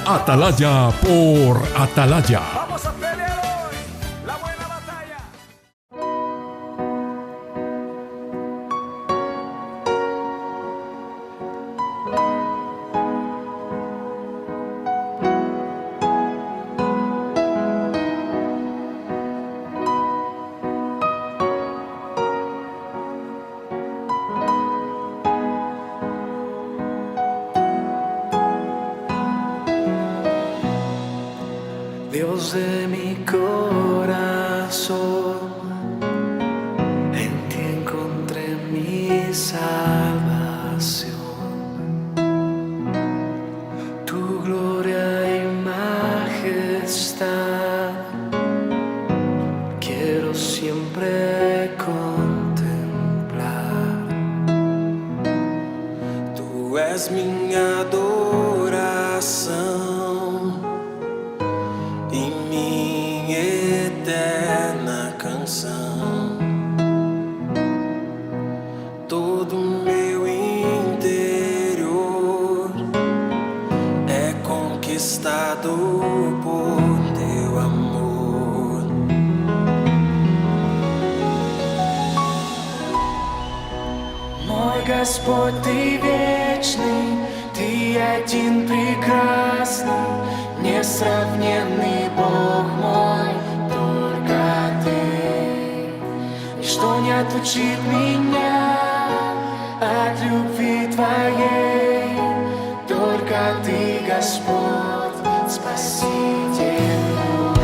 Atalaya por Atalaya. Vamos a pelear hoy la buena batalla. Dios de mi corazón, en ti encontré mi salvación. Tu gloria y majestad quiero siempre contemplar. Tú es mi adoração e minha eterna canção. Todo meu interior é conquistado por teu amor. Мой Господь, Ты вечный, Ты один прекрасный, несравненный Бог мой, только Ты. Ничто не отлучит меня от любви Твоей, только Ты, Господь, Спаситель мой.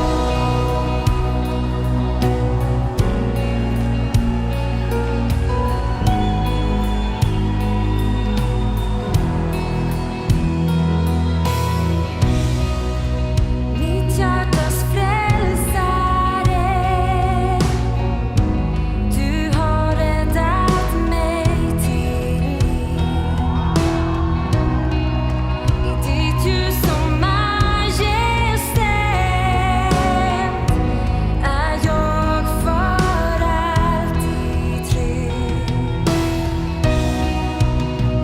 Mitt hjärtas frälsare, du har räddat mig till liv. I ditt ljus och majestät är jag för alltid trygg.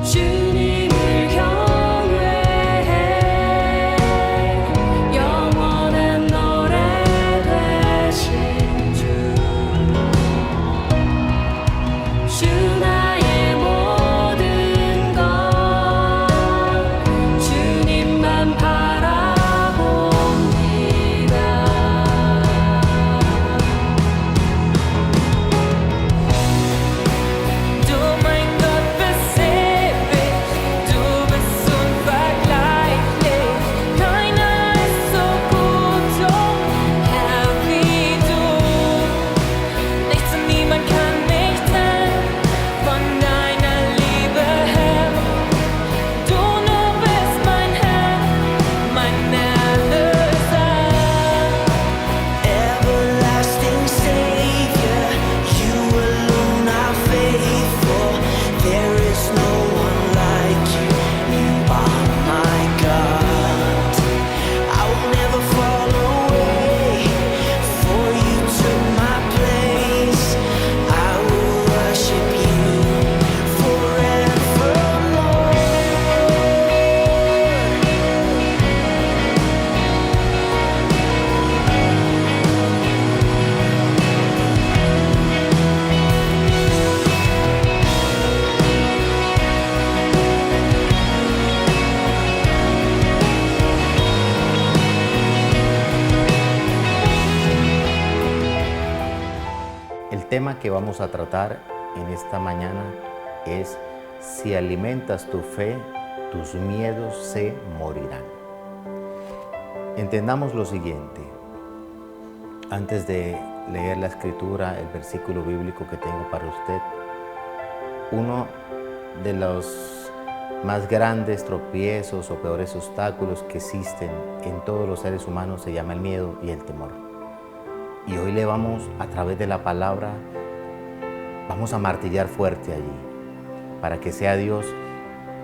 주님을 경외해 영원한 노래 되신 주 나의 모든 것 주님만 바라봅니다. Du mein Gott bist ewig, du bist unvergleichlich. Keiner ist so gut und Herr wie du. Nichts und niemand kann mich trennen von deiner Liebe, Herr. Du nur bist mein Herr, mein Erlöser. Everlasting Savior, you alone are faithful. There is no one like you. You are my God. I will never fall away, for you took my place. I will worship you forevermore. El tema que vamos a tratar en esta mañana es: si alimentas tu fe, tus miedos se morirán. Entendamos lo siguiente. Antes de leer la escritura, el versículo bíblico que tengo para usted, uno de los más grandes tropiezos o peores obstáculos que existen en todos los seres humanos se llama el miedo y el temor. Y hoy le vamos, a través de la palabra, vamos a martillar fuerte allí, para que sea Dios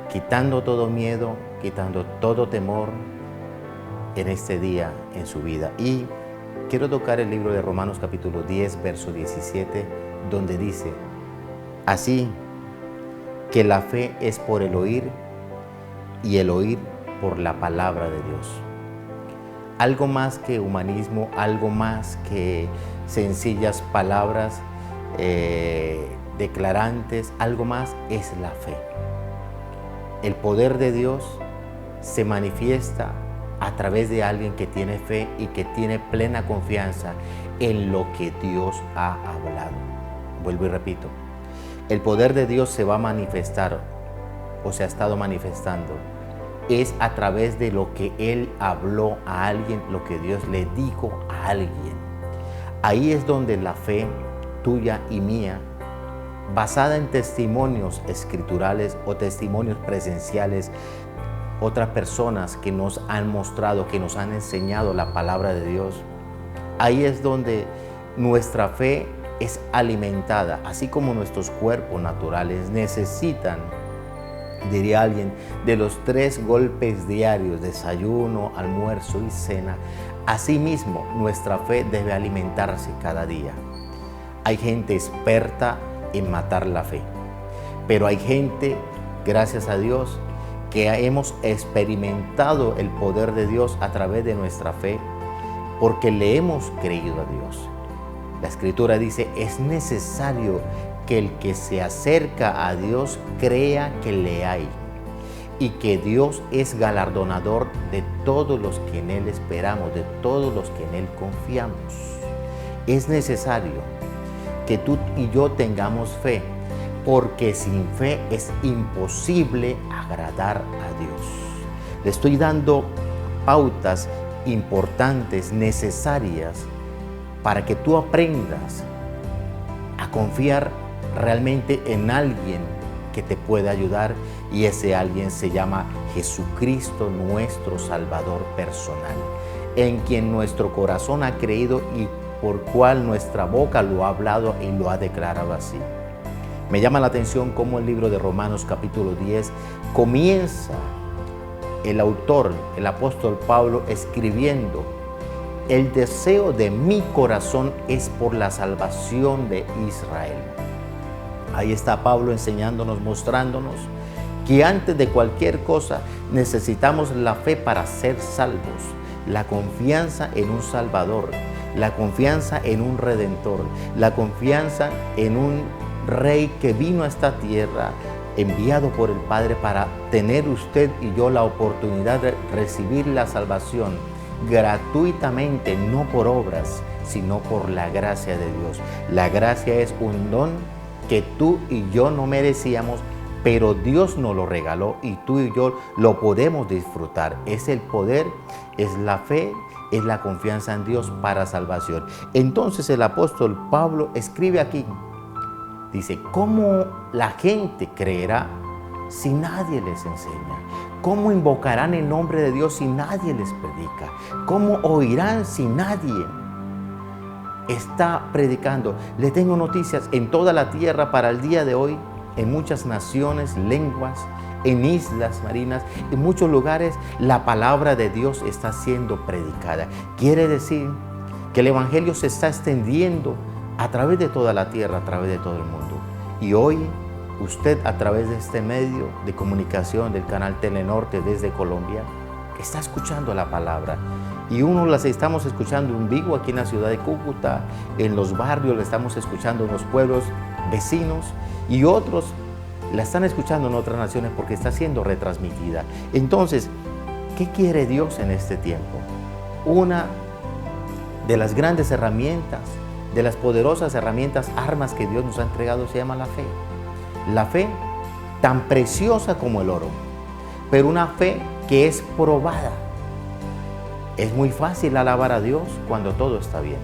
quitando todo miedo, quitando todo temor en este día en su vida. Y quiero tocar el libro de Romanos capítulo 10, verso 17, donde dice: así que la fe es por el oír y el oír por la palabra de Dios. Algo más que humanismo, algo más que sencillas palabras declarantes, algo más es la fe. El poder de Dios se manifiesta a través de alguien que tiene fe y que tiene plena confianza en lo que Dios ha hablado. Vuelvo y repito, el poder de Dios se va a manifestar o se ha estado manifestando es a través de lo que Él habló a alguien, lo que Dios le dijo a alguien. Ahí es donde la fe tuya y mía, basada en testimonios escriturales o testimonios presenciales, otras personas que nos han mostrado, que nos han enseñado la palabra de Dios, ahí es donde nuestra fe es alimentada, así como nuestros cuerpos naturales necesitan, diría alguien, de los 3 golpes diarios, desayuno, almuerzo y cena. Asimismo, nuestra fe debe alimentarse cada día. Hay gente experta en matar la fe, pero hay gente, gracias a Dios, que hemos experimentado el poder de Dios a través de nuestra fe, porque le hemos creído a Dios. La Escritura dice, es necesario que el que se acerca a Dios crea que le hay y que Dios es galardonador de todos los que en Él esperamos, de todos los que en Él confiamos. Es necesario que tú y yo tengamos fe, porque sin fe es imposible agradar a Dios. Le estoy dando pautas importantes, necesarias, para que tú aprendas a confiar realmente en alguien que te pueda ayudar, y ese alguien se llama Jesucristo, nuestro Salvador personal, en quien nuestro corazón ha creído y por cual nuestra boca lo ha hablado y lo ha declarado así. Me llama la atención cómo el libro de Romanos capítulo 10 comienza el autor, el apóstol Pablo, escribiendo: el deseo de mi corazón es por la salvación de Israel. Ahí está Pablo enseñándonos, mostrándonos que antes de cualquier cosa necesitamos la fe para ser salvos, la confianza en un Salvador, la confianza en un Redentor, la confianza en un Rey que vino a esta tierra enviado por el Padre para tener usted y yo la oportunidad de recibir la salvación gratuitamente, no por obras, sino por la gracia de Dios. La gracia es un don que tú y yo no merecíamos, pero Dios nos lo regaló y tú y yo lo podemos disfrutar. Es el poder, es la fe, es la confianza en Dios para salvación. Entonces el apóstol Pablo escribe aquí, dice, ¿cómo la gente creerá si nadie les enseña? ¿Cómo invocarán el nombre de Dios si nadie les predica? ¿Cómo oirán si nadie está predicando? Le tengo noticias en toda la tierra para el día de hoy, en muchas naciones, lenguas, en islas marinas, en muchos lugares, la palabra de Dios está siendo predicada. Quiere decir que el evangelio se está extendiendo a través de toda la tierra, a través de todo el mundo. Y hoy, usted a través de este medio de comunicación del canal Telenorte desde Colombia, está escuchando la palabra. Y unos las estamos escuchando en vivo aquí en la ciudad de Cúcuta, en los barrios la estamos escuchando en los pueblos vecinos, y otros la están escuchando en otras naciones porque está siendo retransmitida. Entonces, ¿qué quiere Dios en este tiempo? Una de las grandes herramientas, de las poderosas herramientas, armas que Dios nos ha entregado, se llama la fe. La fe tan preciosa como el oro, pero una fe que es probada. Es muy fácil alabar a Dios cuando todo está bien.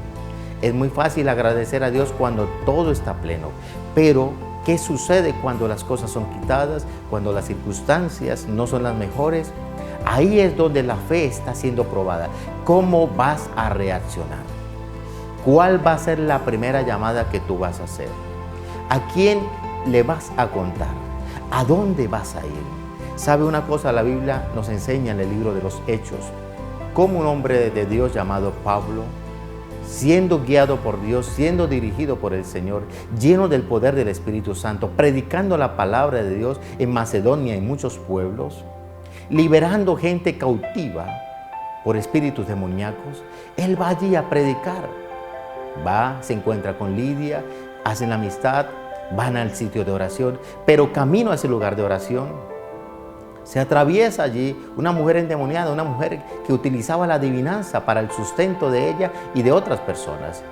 Es muy fácil agradecer a Dios cuando todo está pleno. Pero, ¿qué sucede cuando las cosas son quitadas, cuando las circunstancias no son las mejores? Ahí es donde la fe está siendo probada. ¿Cómo vas a reaccionar? ¿Cuál va a ser la primera llamada que tú vas a hacer? ¿A quién le vas a contar? ¿A dónde vas a ir? ¿Sabe una cosa? La Biblia nos enseña en el libro de los Hechos cómo un hombre de Dios llamado Pablo, siendo guiado por Dios, siendo dirigido por el Señor, lleno del poder del Espíritu Santo, predicando la palabra de Dios en Macedonia y en muchos pueblos, liberando gente cautiva por espíritus demoníacos. Él va allí a predicar. Va, se encuentra con Lidia, hacen la amistad, van al sitio de oración, pero camino a ese lugar de oración, se atraviesa allí una mujer endemoniada, una mujer que utilizaba la adivinanza para el sustento de ella y de otras personas.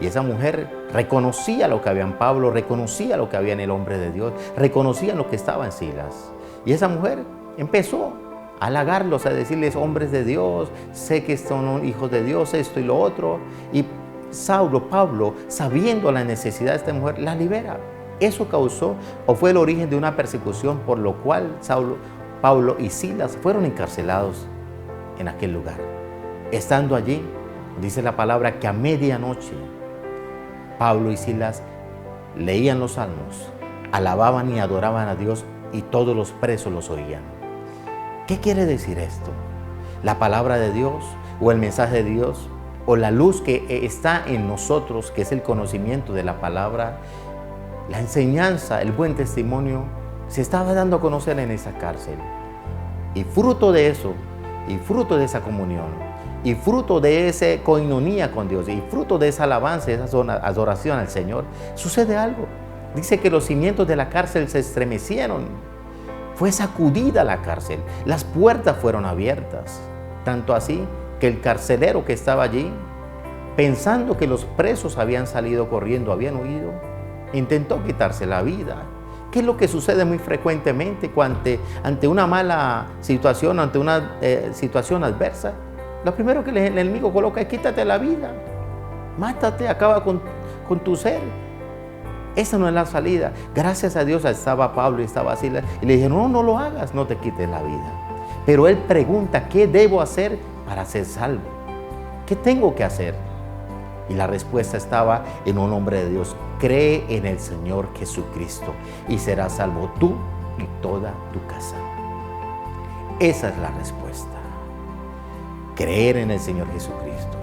Y esa mujer reconocía lo que había en Pablo, reconocía lo que había en el hombre de Dios, reconocía lo que estaba en Silas. Y esa mujer empezó a halagarlos, a decirles: hombres de Dios, sé que son hijos de Dios, esto y lo otro. Y Pablo, sabiendo la necesidad de esta mujer, la libera. Eso causó o fue el origen de una persecución por lo cual Pablo y Silas fueron encarcelados en aquel lugar. Estando allí, dice la palabra que a medianoche Pablo y Silas leían los salmos, alababan y adoraban a Dios y todos los presos los oían. ¿Qué quiere decir esto? La palabra de Dios o el mensaje de Dios o la luz que está en nosotros, que es el conocimiento de la palabra, la enseñanza, el buen testimonio, se estaba dando a conocer en esa cárcel. Y fruto de eso, y fruto de esa comunión, y fruto de esa coinonía con Dios, y fruto de esa alabanza, esa adoración al Señor, sucede algo. Dice que los cimientos de la cárcel se estremecieron. Fue sacudida la cárcel, las puertas fueron abiertas. Tanto así que el carcelero que estaba allí, pensando que los presos habían salido corriendo, habían huido, intentó quitarse la vida. ¿Qué es lo que sucede muy frecuentemente ante una mala situación, ante una situación adversa? Lo primero que el enemigo coloca es: quítate la vida, mátate, acaba con tu ser. Esa no es la salida. Gracias a Dios estaba Pablo y estaba Silas y le dijeron: no lo hagas, no te quites la vida. Pero él pregunta: ¿qué debo hacer para ser salvo? ¿Qué tengo que hacer? Y la respuesta estaba en un hombre de Dios: cree en el Señor Jesucristo y serás salvo tú y toda tu casa. Esa es la respuesta. Creer en el Señor Jesucristo,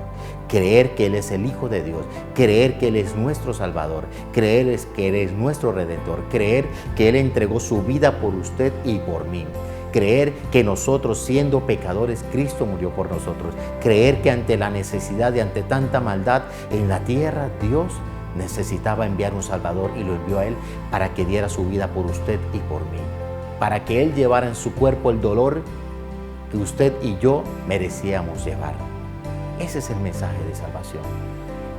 creer que Él es el Hijo de Dios, creer que Él es nuestro Salvador, creer que Él es nuestro Redentor, creer que Él entregó su vida por usted y por mí. Creer que nosotros, siendo pecadores, Cristo murió por nosotros. Creer que ante la necesidad y ante tanta maldad en la tierra, Dios necesitaba enviar un Salvador y lo envió a Él para que diera su vida por usted y por mí. Para que Él llevara en su cuerpo el dolor que usted y yo merecíamos llevar. Ese es el mensaje de salvación.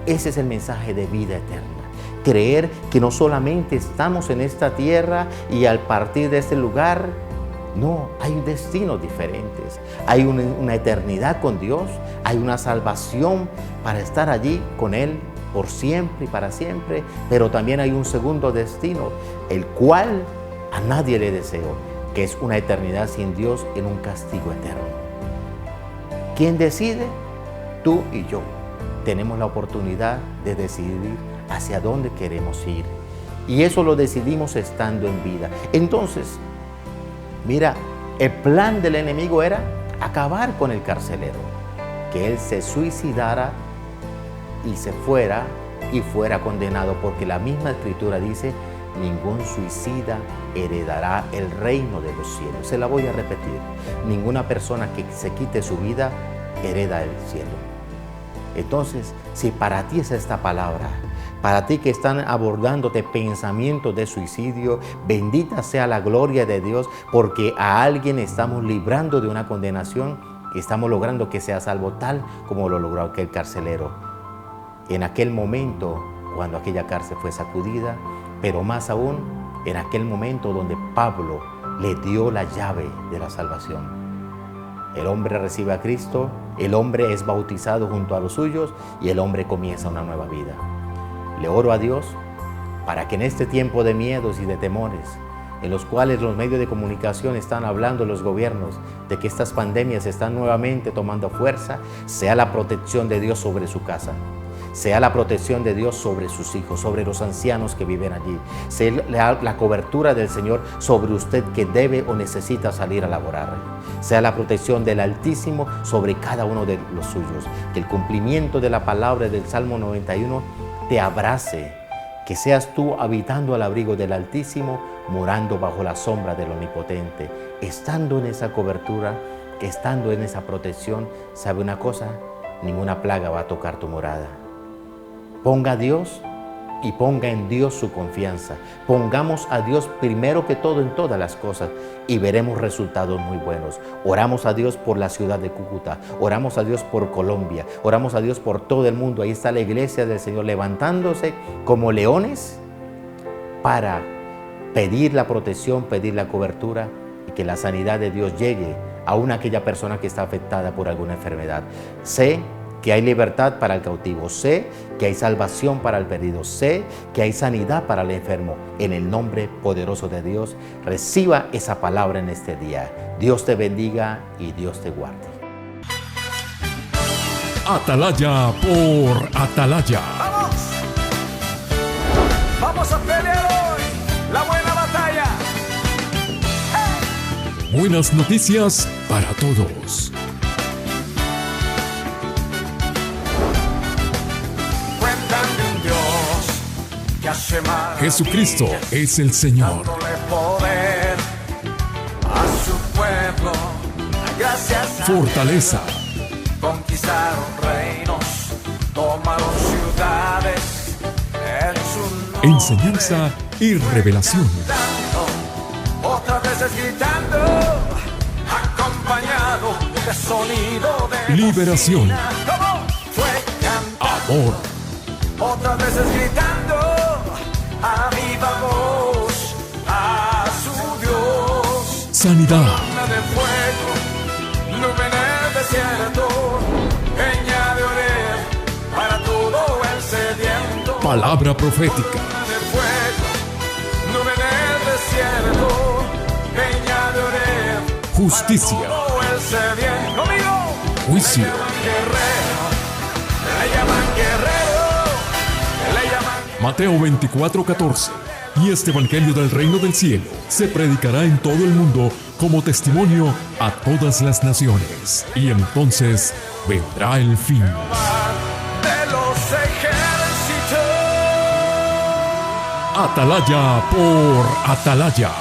Ese es el mensaje de vida eterna. Creer que no solamente estamos en esta tierra y al partir de este lugar, no, hay destinos diferentes. Hay una eternidad con Dios, hay una salvación para estar allí con Él por siempre y para siempre, pero también hay un segundo destino, el cual a nadie le deseo, que es una eternidad sin Dios en un castigo eterno. ¿Quién decide? Tú y yo. Tenemos la oportunidad de decidir hacia dónde queremos ir. Y eso lo decidimos estando en vida. Entonces, mira, el plan del enemigo era acabar con el carcelero, que él se suicidara y se fuera y fuera condenado, porque la misma escritura dice: ningún suicida heredará el reino de los cielos. Se la voy a repetir: ninguna persona que se quite su vida hereda el cielo. Entonces, si para ti es esta palabra, para ti que están abordándote pensamientos de suicidio, bendita sea la gloria de Dios, porque a alguien estamos librando de una condenación y estamos logrando que sea salvo, tal como lo logró aquel carcelero. En aquel momento, cuando aquella cárcel fue sacudida, pero más aún en aquel momento donde Pablo le dio la llave de la salvación. El hombre recibe a Cristo, el hombre es bautizado junto a los suyos y el hombre comienza una nueva vida. Le oro a Dios para que en este tiempo de miedos y de temores, en los cuales los medios de comunicación están hablando, los gobiernos, de que estas pandemias están nuevamente tomando fuerza, sea la protección de Dios sobre su casa, sea la protección de Dios sobre sus hijos, sobre los ancianos que viven allí, sea la cobertura del Señor sobre usted que debe o necesita salir a laborar, sea la protección del Altísimo sobre cada uno de los suyos, que el cumplimiento de la palabra del Salmo 91 te abrace, que seas tú habitando al abrigo del Altísimo morando bajo la sombra del Omnipotente, estando en esa cobertura, estando en esa protección, ¿sabe una cosa? Ninguna plaga va a tocar tu morada. Ponga a Dios y ponga en Dios su confianza. Pongamos a Dios primero que todo en todas las cosas y veremos resultados muy buenos. Oramos a Dios por la ciudad de Cúcuta, oramos a Dios por Colombia, oramos a Dios por todo el mundo. Ahí está la iglesia del Señor levantándose como leones para pedir la protección, pedir la cobertura y que la sanidad de Dios llegue a aquella persona que está afectada por alguna enfermedad. Sé que hay libertad para el cautivo, sé que hay salvación para el perdido, sé que hay sanidad para el enfermo. En el nombre poderoso de Dios, reciba esa palabra en este día. Dios te bendiga y Dios te guarde. Atalaya por Atalaya. ¡Vamos! ¡Vamos a pelear hoy la buena batalla! ¡Hey! Buenas noticias para todos. Cuentan de un Dios que hace maravillas, Jesucristo es el Señor. dándole poder a su pueblo. Gracias a Fortaleza, conquistaron reinos, tomaron ciudades en su nombre. enseñanza y revelación. Otras veces gritando, acompañado de sonido de Liberación. bocina. ¿Cómo? Fue cantando. Amor, Otras veces gritando a viva voz a su Dios. sanidad, Columna de fuego, nube en el desierto, peña de orer para todo el sediento. palabra profética, Columna de fuego, nube en el desierto, peña de orer justicia, para todo el sediento. Conmigo, juicio, guerrero, le llaman guerrero, le llaman. Mateo 24:14. Y este evangelio del reino del cielo se predicará en todo el mundo como testimonio a todas las naciones. Y entonces vendrá el fin. De los ejércitos. Atalaya por Atalaya.